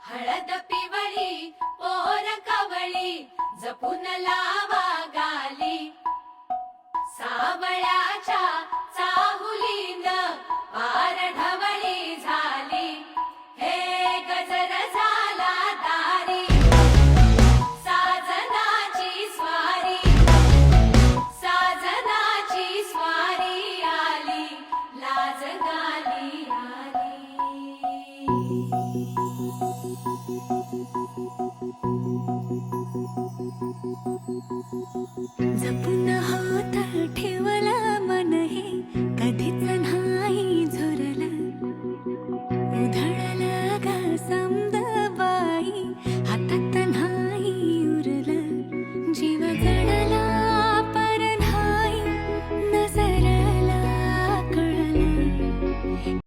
हळद पिवळी पोर कवळी जपून लावा गाली सावळ्याच्या चाहुलीन पार ढवळी झाली हे गजर झाला दारी साजनाची स्वारी साजनाची स्वारी आली लाज गाली आली जपून होत ठेवलं मन हे कधीच नाही झुरलं उधळ